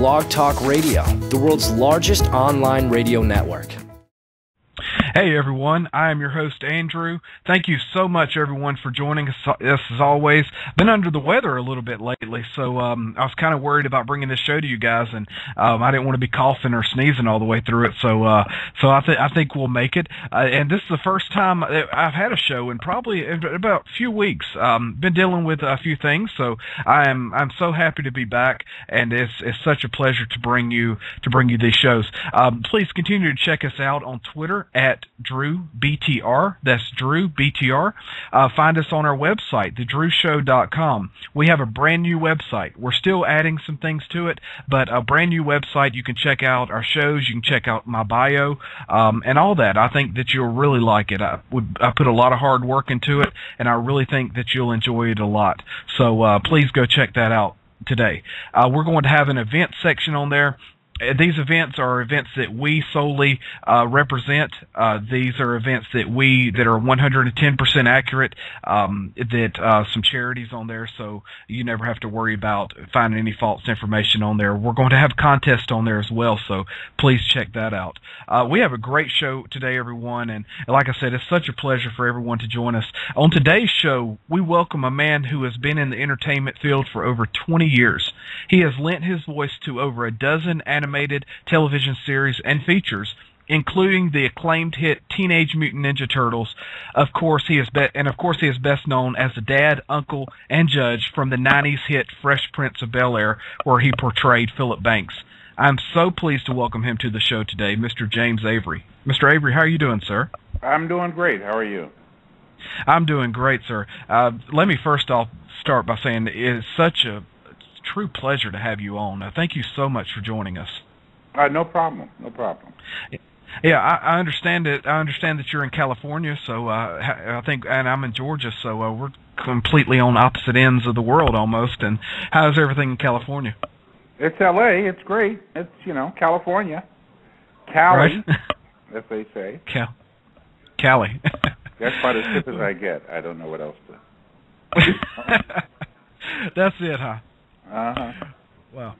BlogTalkRadio, the world's largest online radio network. Hey everyone, I am your host Andrew. Thank you so much everyone for joining us as always. Been under the weather a little bit lately, so I was kind of worried about bringing this show to you guys, and I didn't want to be coughing or sneezing all the way through it. So I think we'll make it. And this is the first time I've had a show in probably about a few weeks. Been dealing with a few things, so I'm so happy to be back, and it's such a pleasure to bring you these shows. Please continue to check us out on Twitter at DrewBTR. That's DrewBTR. Find us on our website, thedrewshow.com. We have a brand new website. We're still adding some things to it, but a brand new website. You can check out our shows. You can check out my bio and all that. I think that you'll really like it. I put a lot of hard work into it, and I really think that you'll enjoy it a lot. So please go check that out today. We're going to have an event section on there. These events are events that we solely represent. These are events that are 110% accurate. Some charities on there, so you never have to worry about finding any false information on there. We're going to have contests on there as well, so please check that out. We have a great show today, everyone, and like I said, it's such a pleasure for everyone to join us. On today's show, we welcome a man who has been in the entertainment field for over 20 years. He has lent his voice to over a dozen animated television series and features, including the acclaimed hit Teenage Mutant Ninja Turtles. Of course, he is best known as the dad, uncle, and judge from the 90s hit Fresh Prince of Bel-Air, where he portrayed Philip Banks. I'm so pleased to welcome him to the show today, Mr. James Avery. Mr. Avery, how are you doing, sir? I'm doing great. How are you? I'm doing great, sir. Let me first off start by saying it is such a true pleasure to have you on. Thank you so much for joining us. No problem. No problem. Yeah, I understand it. I understand that you're in California, so I think, and I'm in Georgia, so we're completely on opposite ends of the world almost. And how's everything in California? It's L.A. It's great. It's California, Cali, right? as they say. Cali. That's about as hip as I get. I don't know what else to. That's it, huh? Well,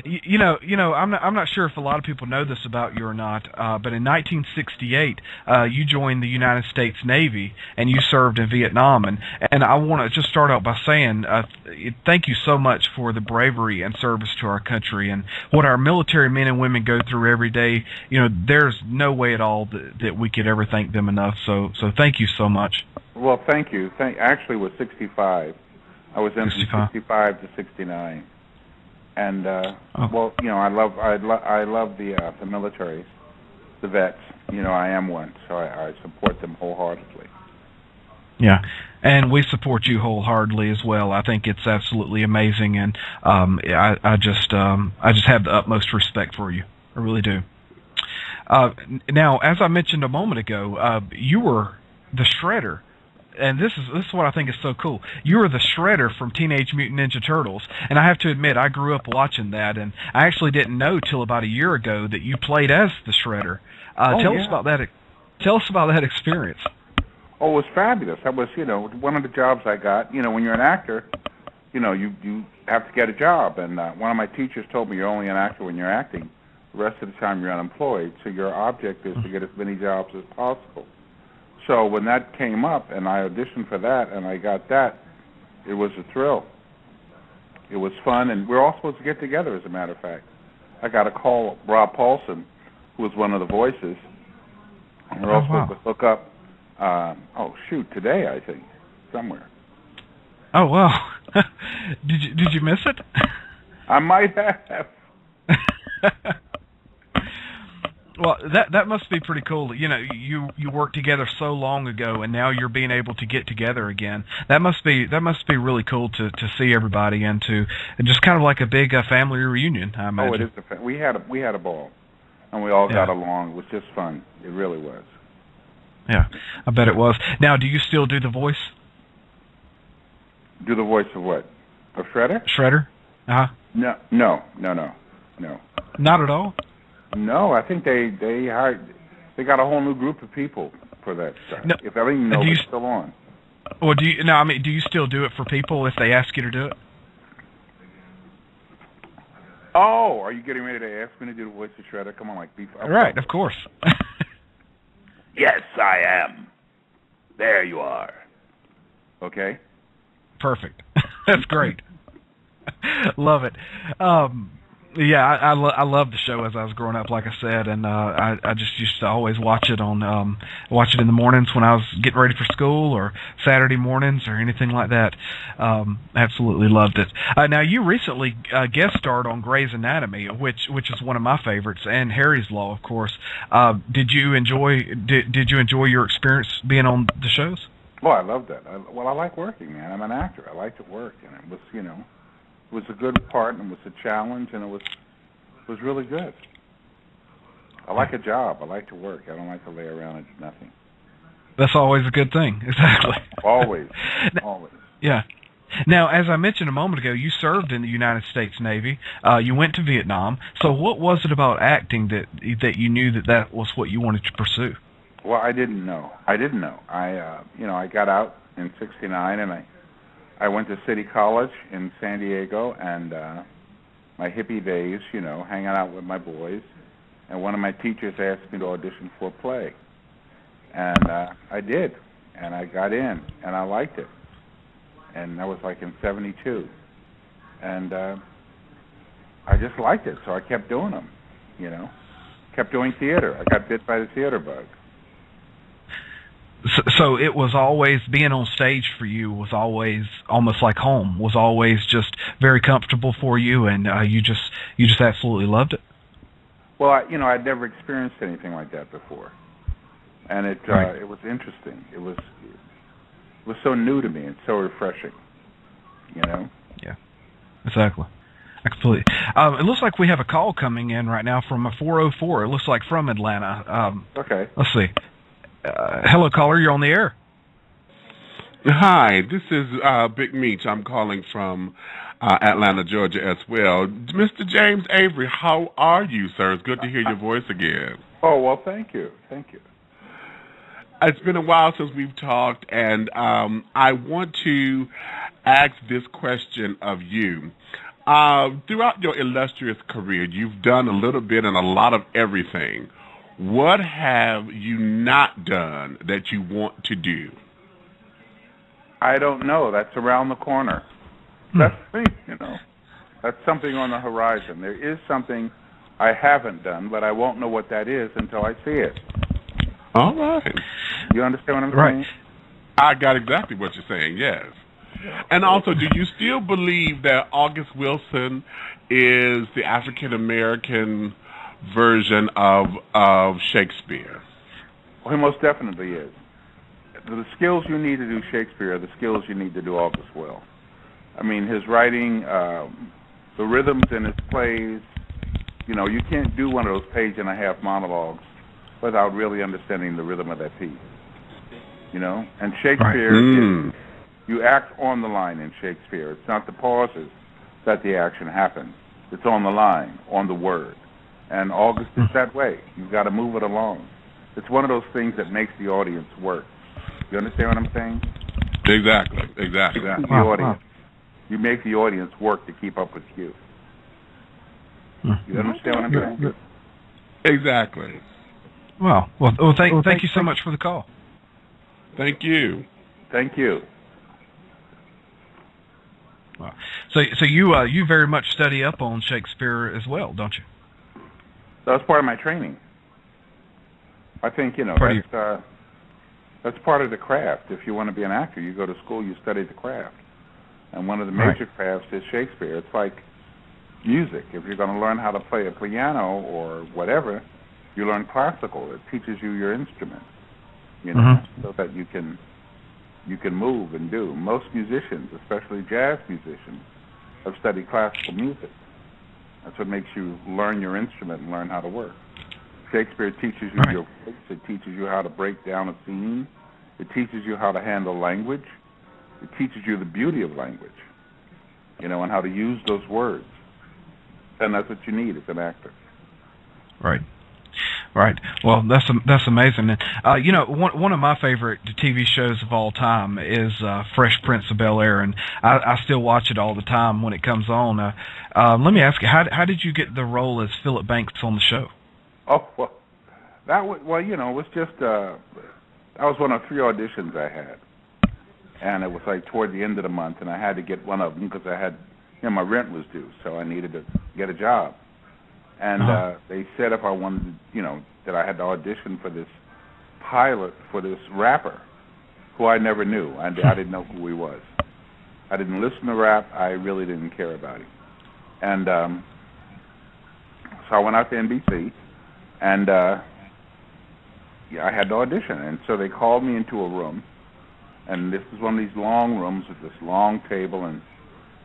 you know, I'm not sure if a lot of people know this about you or not, but in 1968, you joined the United States Navy and you served in Vietnam, and I want to just start out by saying thank you so much for the bravery and service to our country and what our military men and women go through every day. There's no way at all that we could ever thank them enough. So thank you so much. Well, thank you. Actually, it was 65. I was in from 65 to 69, and well, I love the military, the vets. I am one, so I support them wholeheartedly. Yeah, and we support you wholeheartedly as well. I think it's absolutely amazing, and I just have the utmost respect for you. I really do. Now, as I mentioned a moment ago, you were the Shredder. And this is what I think is so cool. You were the Shredder from Teenage Mutant Ninja Turtles, and I have to admit, I grew up watching that, and I actually didn't know till about a year ago that you played as the Shredder. Tell us about that. Tell us about that experience. Oh, it was fabulous. That was, one of the jobs I got. When you're an actor, you have to get a job, and one of my teachers told me you're only an actor when you're acting. The rest of the time you're unemployed, so your object is to get as many jobs as possible. So when that came up, and I auditioned for that, and I got that, it was a thrill. It was fun, and we're all supposed to get together, as a matter of fact. I got a call, Rob Paulson, who was one of the voices, and we're all supposed to hook up, today, I think, somewhere. Oh, wow. Did you miss it? I might have. Well, that must be pretty cool. You worked together so long ago, and now you're being able to get together again. That must be really cool to see everybody and just kind of like a big family reunion, I imagine. Oh, it is. We had a ball, and we all got along. It was just fun. It really was. Yeah, I bet it was. Now, do you still do the voice? Do the voice of what? Of Shredder? Shredder? No. Not at all. No, I think they got a whole new group of people for that stuff. No, if everything is still on. Well, do you still do it for people if they ask you to do it? Oh, are you getting ready to ask me to do the voice of Shredder? Come on, like beef up. Right, of course. Yes, I am. There you are. Okay. Perfect. That's great. Love it. Yeah, I love the show as I was growing up, like I said, and I just used to always watch it in the mornings when I was getting ready for school, or Saturday mornings, or anything like that. Absolutely loved it. Now, you recently guest starred on Grey's Anatomy, which is one of my favorites, and Harry's Law, of course. Did you enjoy your experience being on the shows? Well, I loved that. I like working, man. I'm an actor. I like to work, and it was, it was a good part, and it was a challenge, and it was really good. I like a job. I like to work. I don't like to lay around and do nothing. That's always a good thing. Exactly. Always. Always. Yeah. Now, as I mentioned a moment ago, you served in the United States Navy. You went to Vietnam. So what was it about acting that you knew that was what you wanted to pursue? Well, I didn't know. I got out in '69, and I went to City College in San Diego, and my hippie days, hanging out with my boys, and one of my teachers asked me to audition for a play, and I did, and I got in, and I liked it, and that was like in '72, and I just liked it, so I kept doing them, kept doing theater. I got bit by the theater bug. So it was always, being on stage for you was always almost like home, was always just very comfortable for you, and you just absolutely loved it? Well, I'd never experienced anything like that before, and it was interesting. It was so new to me and so refreshing, Yeah, exactly. I completely. It looks like we have a call coming in right now from a 404. It looks like from Atlanta. Okay. Let's see. Hello, caller. You're on the air. Hi, this is Big Meech. I'm calling from Atlanta, Georgia as well. Mr. James Avery, how are you, sir? It's good to hear your voice again. Oh, well, thank you. Thank you. It's been a while since we've talked, and I want to ask this question of you. Throughout your illustrious career, you've done a little bit and a lot of everything. What have you not done that you want to do? I don't know. That's around the corner. That's me, That's something on the horizon. There is something I haven't done, but I won't know what that is until I see it. All right. You understand what I'm saying? I got exactly what you're saying, yes. And also, do you still believe that August Wilson is the African-American version of Shakespeare? Well, he most definitely is. The skills you need to do Shakespeare are the skills you need to do August Will. I mean, his writing, the rhythms in his plays, you can't do one of those page-and-a-half monologues without really understanding the rhythm of that piece. And Shakespeare, you act on the line in Shakespeare. It's not the pauses that the action happens. It's on the line, on the word. And August is that way. You've got to move it along. It's one of those things that makes the audience work. You understand what I'm saying? Exactly. The audience. You make the audience work to keep up with you. You understand what I'm saying? Exactly. Well, thank you so much for the call. Thank you. Thank you. Wow. So you very much study up on Shakespeare as well, don't you? That's part of my training. I think, that's part of the craft. If you want to be an actor, you go to school, you study the craft. And one of the major crafts is Shakespeare. It's like music. If you're going to learn how to play a piano or whatever, you learn classical. It teaches you your instrument, so that you can move and do. Most musicians, especially jazz musicians, have studied classical music. That's what makes you learn your instrument and learn how to work. Shakespeare teaches you your voice. It teaches you how to break down a scene. It teaches you how to handle language. It teaches you the beauty of language, and how to use those words. And that's what you need as an actor. Right. Right. Well, that's amazing. And you know, one of my favorite TV shows of all time is Fresh Prince of Bel-Air, and I still watch it all the time when it comes on. Let me ask you, how did you get the role as Philip Banks on the show? Oh, well, you know, it was just that was one of 3 auditions I had, and it was like toward the end of the month, and I had to get one of them because I had, you know, my rent was due, so I needed to get a job. And they said if I wanted to, you know, that I had to audition for this pilot for this rapper who I never knew. I didn't know who he was. I didn't listen to rap. I really didn't care about him. And so I went out to NBC, and yeah, I had to audition. And so they called me into a room, and this is one of these long rooms with this long table and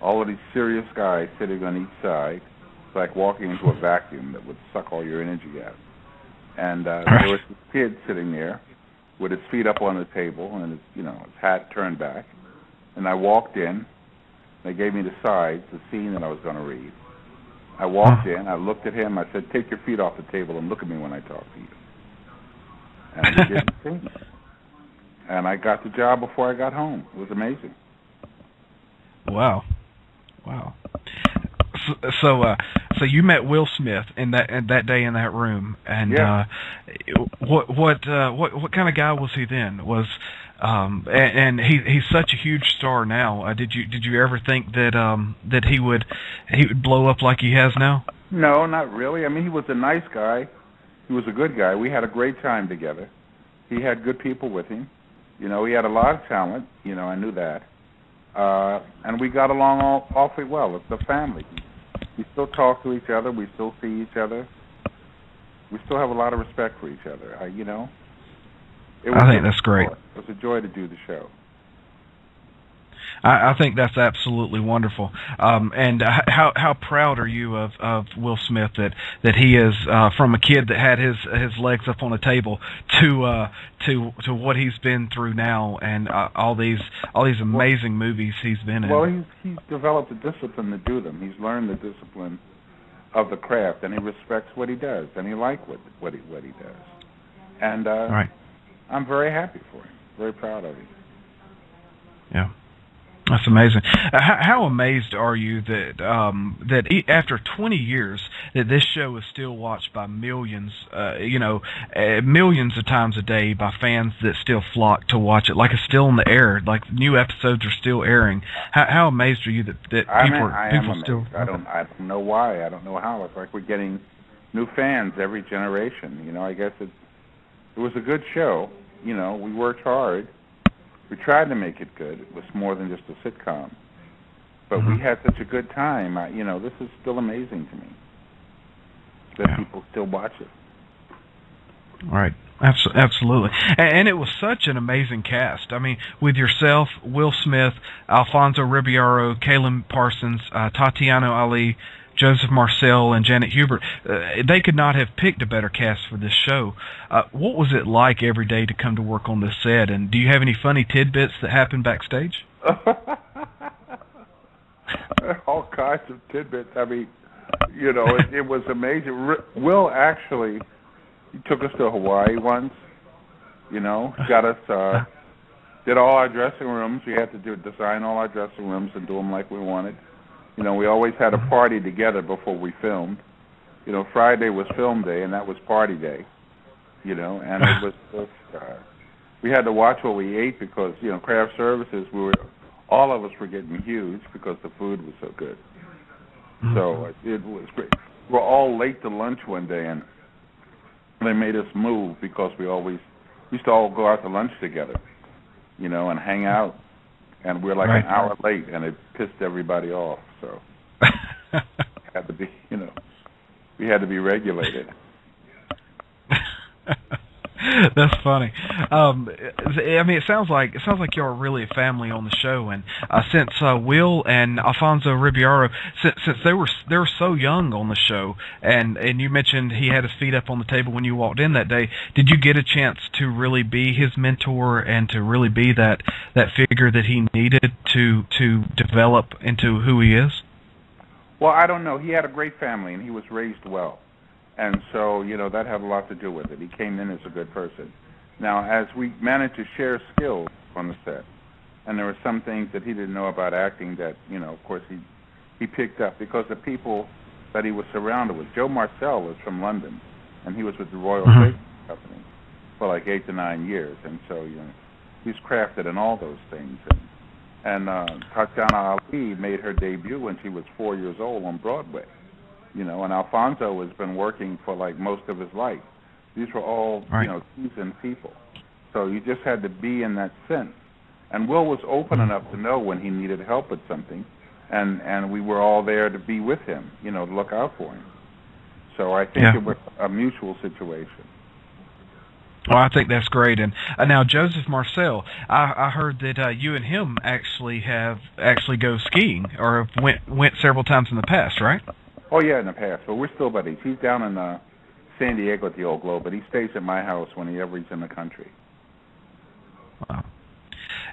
all of these serious guys sitting on each side. It's like walking into a vacuum that would suck all your energy out. And there was this kid sitting there with his feet up on the table and his, you know, his hat turned back. And I walked in. They gave me the sides, the scene that I was going to read. I walked in. I looked at him. I said, "Take your feet off the table and look at me when I talk to you." And he didn't see me. And I got the job before I got home. It was amazing. Wow. So you met Will Smith in that day in that room, and yeah. What kind of guy was he then? And he's such a huge star now. Did you ever think that he would blow up like he has now? No, not really. I mean, he was a nice guy. He was a good guy. We had a great time together. He had good people with him. You know, he had a lot of talent. You know, I knew that. And we got along awfully well. It's a family. We still talk to each other. We still see each other. We still have a lot of respect for each other. You know, I think that's great. It was a joy to do the show. I think that's absolutely wonderful. And how proud are you of Will Smith that he is from a kid that had his legs up on a table to what he's been through now, and all these amazing movies he's been in. Well, he's developed a discipline to do them. He's learned the discipline of the craft, and he respects what he does, and he likes what he does. And right. I'm very happy for him. Very proud of him. Yeah. That's amazing. How amazed are you that after 20 years that this show is still watched by millions, millions of times a day by fans that still flock to watch it, like it's still in the air, like new episodes are still airing. How amazed are you that people still? I don't know why. I don't know how. It's like we're getting new fans every generation. You know, I guess it was a good show. You know, we worked hard. We tried to make it good. It was more than just a sitcom. But we had such a good time. This is still amazing to me that people still watch it. Right. Absolutely. And it was such an amazing cast. I mean, with yourself, Will Smith, Alfonso Ribeiro, Caleb Parsons, Tatiana Ali, Joseph Marcel, and Janet Hubert, they could not have picked a better cast for this show. What was it like every day to come to work on this set, and do you have any funny tidbits that happened backstage? All kinds of tidbits. I mean, you know, it was amazing. Will actually, he took us to Hawaii once, you know, got us, did all our dressing rooms. We had to design all our dressing rooms and do them like we wanted. You know, we always had a party together before we filmed. You know, Friday was film day, and that was party day. You know, and it was just, we had to watch what we ate because, you know, craft services, all of us were getting huge because the food was so good. So it was great. We were all late to lunch one day, and they made us move because we used to all go out to lunch together, you know, and hang out. And we're like an hour late, and it pissed everybody off. So had to be, you know, we had to be regulated. That's funny. I mean, it sounds like you're really a family on the show, and since Will and Alfonso Ribeiro, since they were so young on the show, and you mentioned he had his feet up on the table when you walked in that day, did you get a chance to really be his mentor and to really be that figure that he needed to develop into who he is? Well, I don't know. He had a great family, and he was raised well. And so, that had a lot to do with it. He came in as a good person. Now, as we managed to share skills on the set, and there were some things that he didn't know about acting that, of course, he picked up because the people that he was surrounded with. Joe Marcel is from London, and he was with the Royal Shakespeare Company for like 8 to 9 years. And so, he's crafted in all those things. And Tatiana Ali made her debut when she was 4 years old on Broadway. And Alfonso has been working for like most of his life. These were all, seasoned people. So you just had to be in that sense. And Will was open enough to know when he needed help with something, and we were all there to be with him, to look out for him. So I think it was a mutual situation. Well, I think that's great. And now Joseph Marcel, I heard that you and him actually go skiing, or went several times in the past, right? Oh yeah, in the past. But we're still buddies. He's down in San Diego at the Old Globe, but he stays at my house whenever he's in the country. Wow.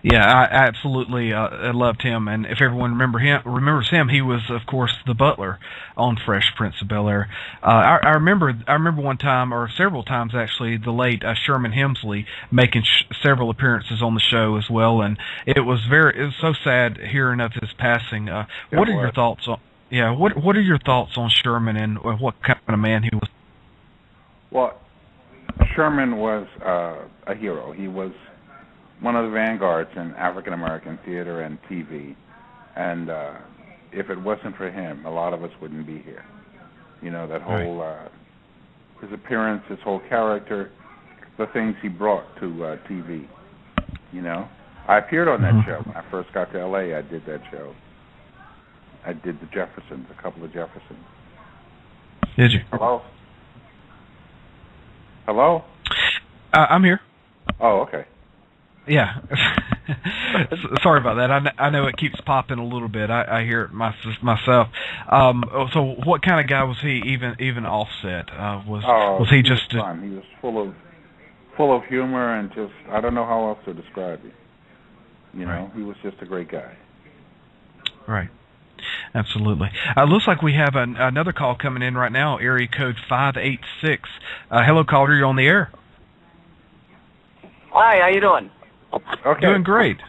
Yeah, I absolutely loved him, and if everyone remembers him, he was, of course, the butler on Fresh Prince of Bel-Air. I remember one time, or several times actually, the late Sherman Hemsley making several appearances on the show as well, and it was so sad hearing of his passing. What are your thoughts on? Yeah, what are your thoughts on Sherman and what kind of man he was? Well, Sherman was a hero. He was one of the vanguards in African-American theater and TV. And if it wasn't for him, a lot of us wouldn't be here. That whole, his appearance, his whole character, the things he brought to TV. I appeared on that show. When I first got to L.A., I did that show. I did the Jeffersons, a couple of Jeffersons. Did you? Hello? Hello? I'm here. Oh, okay. Yeah. Sorry about that. I know it keeps popping a little bit. I hear it myself. So what kind of guy was he, even offset? Was he just fun. He was full of humor and just, I don't know how else to describe him. He was just a great guy. Right. Absolutely. Looks like we have another call coming in right now, area code 586. Hello, caller. You're on the air. Hi, how you doing? Okay. Doing great.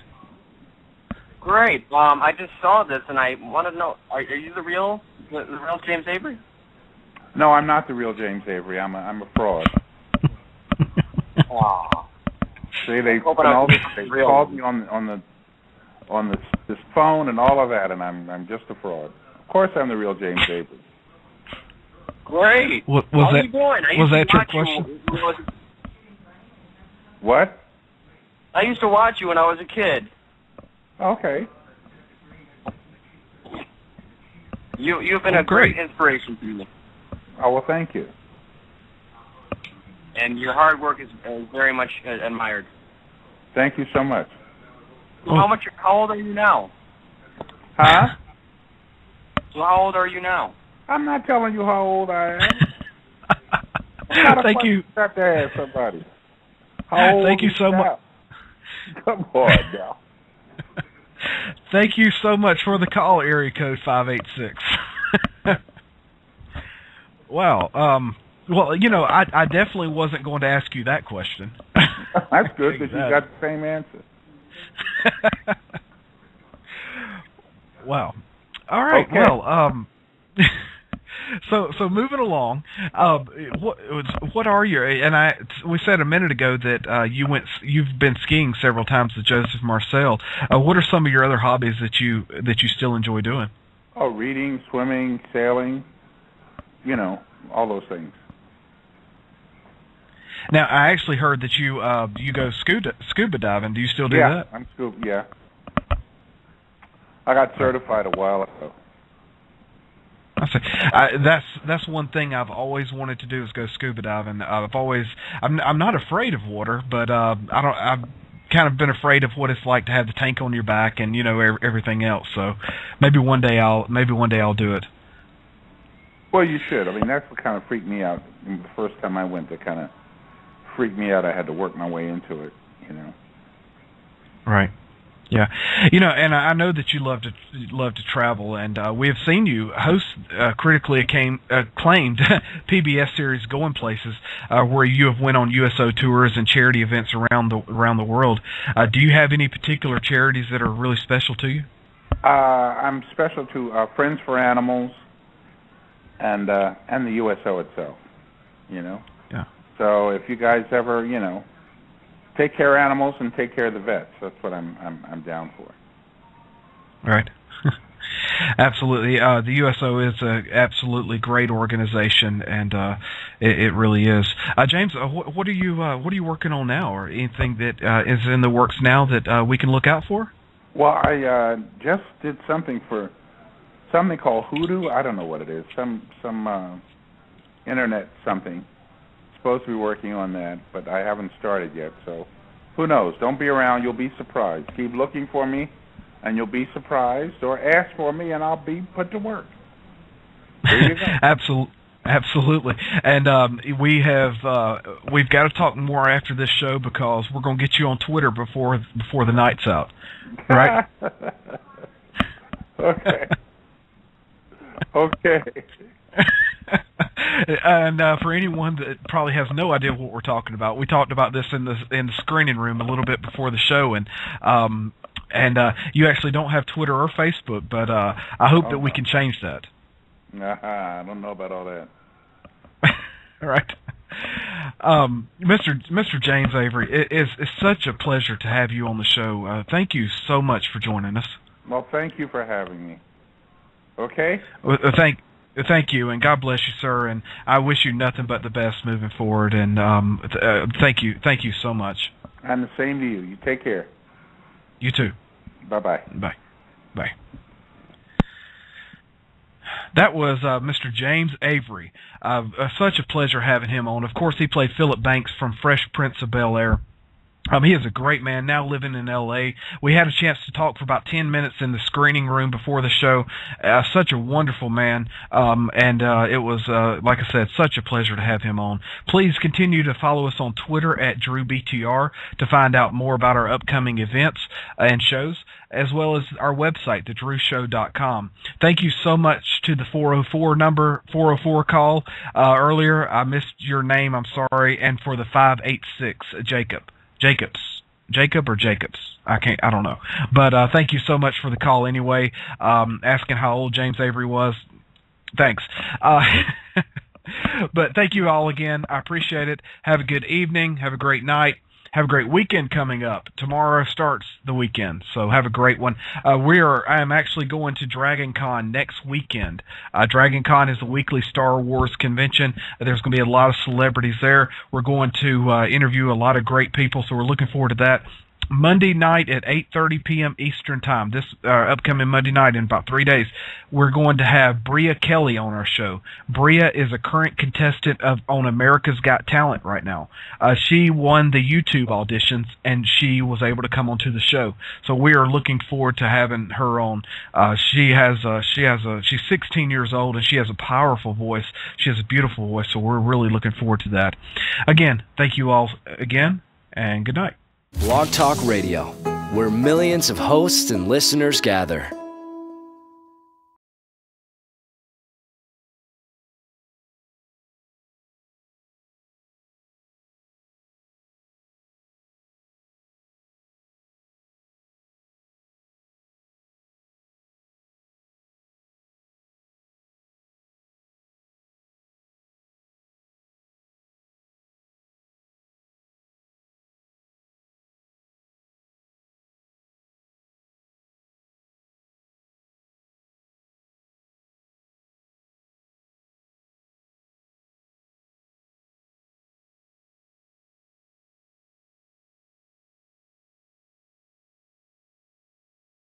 Great. I just saw this, and I want to know: are you the real James Avery? No, I'm not the real James Avery. I'm a fraud. Wow. See, they called me on this phone and all of that, and I'm just a fraud. Of course, I'm the real James Avery. Great. How are you doing? Was that your question? What? I used to watch you when I was a kid. Okay. You've been a great inspiration to me. Oh, well, thank you. And your hard work is very much admired. Thank you so much. So how old are you now? Huh? So how old are you now? I'm not telling you how old I am. Thank you. Got to ask somebody. How old Thank you so much. Come on now. Thank you so much for the call, area code 586. Wow. Well, I definitely wasn't going to ask you that question. That's good because you got the same answer. Wow. All right. Okay. Well, so moving along, what are your, and we said a minute ago that you've been skiing several times with Joseph Marcel. What are some of your other hobbies that you still enjoy doing? Oh, reading, swimming, sailing, all those things. Now, I actually heard that you go scuba diving. Do you still do that? I'm scuba. Yeah, I got certified a while ago. I see. That's one thing I've always wanted to do is go scuba diving. I'm not afraid of water, but I've kind of been afraid of what it's like to have the tank on your back and everything else. So maybe one day I'll do it. Well, you should. I mean, that's what kind of freaked me out. The first time I went, that kind of freaked me out. I had to work my way into it. Right. Yeah, and I know that you love to travel, and we have seen you host critically acclaimed PBS series Going Places, where you have went on USO tours and charity events around the world. Do you have any particular charities that are really special to you? I'm special to Friends for Animals and the USO itself. Yeah. So if you guys ever take care of animals and take care of the vets. That's what I'm down for. Right. Absolutely. The USO is an absolutely great organization, and it really is. James, what are you working on now, or anything that is in the works now that we can look out for? Well, I just did something called Hoodoo. I don't know what it is. Some internet something. Supposed to be working on that, but I haven't started yet, so who knows? Don't be around, you'll be surprised. Keep looking for me and you'll be surprised, or ask for me and I'll be put to work. There you go. Absolutely. And we've got to talk more after this show, because we're going to get you on Twitter before the night's out. Right? Okay. And for anyone that probably has no idea what we're talking about, we talked about this in the screening room a little bit before the show, and you actually don't have Twitter or Facebook, but I hope that we can change that. I don't know about all that. All right. Mr. James Avery, it's such a pleasure to have you on the show. Thank you so much for joining us. Well, thank you for having me. Okay? Thank you, and God bless you, sir, and I wish you nothing but the best moving forward, and thank you so much. And the same to you. You take care. You too. Bye-bye. Bye. That was Mr. James Avery. Such a pleasure having him on. Of course, he played Philip Banks from Fresh Prince of Bel-Air. He is a great man, now living in L.A. We had a chance to talk for about 10 minutes in the screening room before the show. Such a wonderful man, and it was, like I said, such a pleasure to have him on. Please continue to follow us on Twitter at DrewBTR to find out more about our upcoming events and shows, as well as our website, thedrewshow.com. Thank you so much to the 404 call earlier. I missed your name, I'm sorry, and for the 586, Jacob or Jacobs? I don't know. But thank you so much for the call anyway, asking how old James Avery was. Thanks. But thank you all again. I appreciate it. Have a good evening. Have a great night. Have a great weekend coming up. Tomorrow starts the weekend, so have a great one. I am actually going to Dragon Con next weekend. Dragon Con is a weekly Star Wars convention. There's going to be a lot of celebrities there. We're going to interview a lot of great people, so we're looking forward to that. Monday night at 8:30 p.m. Eastern Time, this upcoming Monday night in about 3 days, we're going to have Bria Kelly on our show. Bria is a current contestant on America's Got Talent right now. She won the YouTube auditions, and she was able to come onto the show. So we are looking forward to having her on. She's 16 years old, and she has a powerful voice. She has a beautiful voice, so we're really looking forward to that. Again, thank you all again, and good night. Blog Talk Radio, where millions of hosts and listeners gather.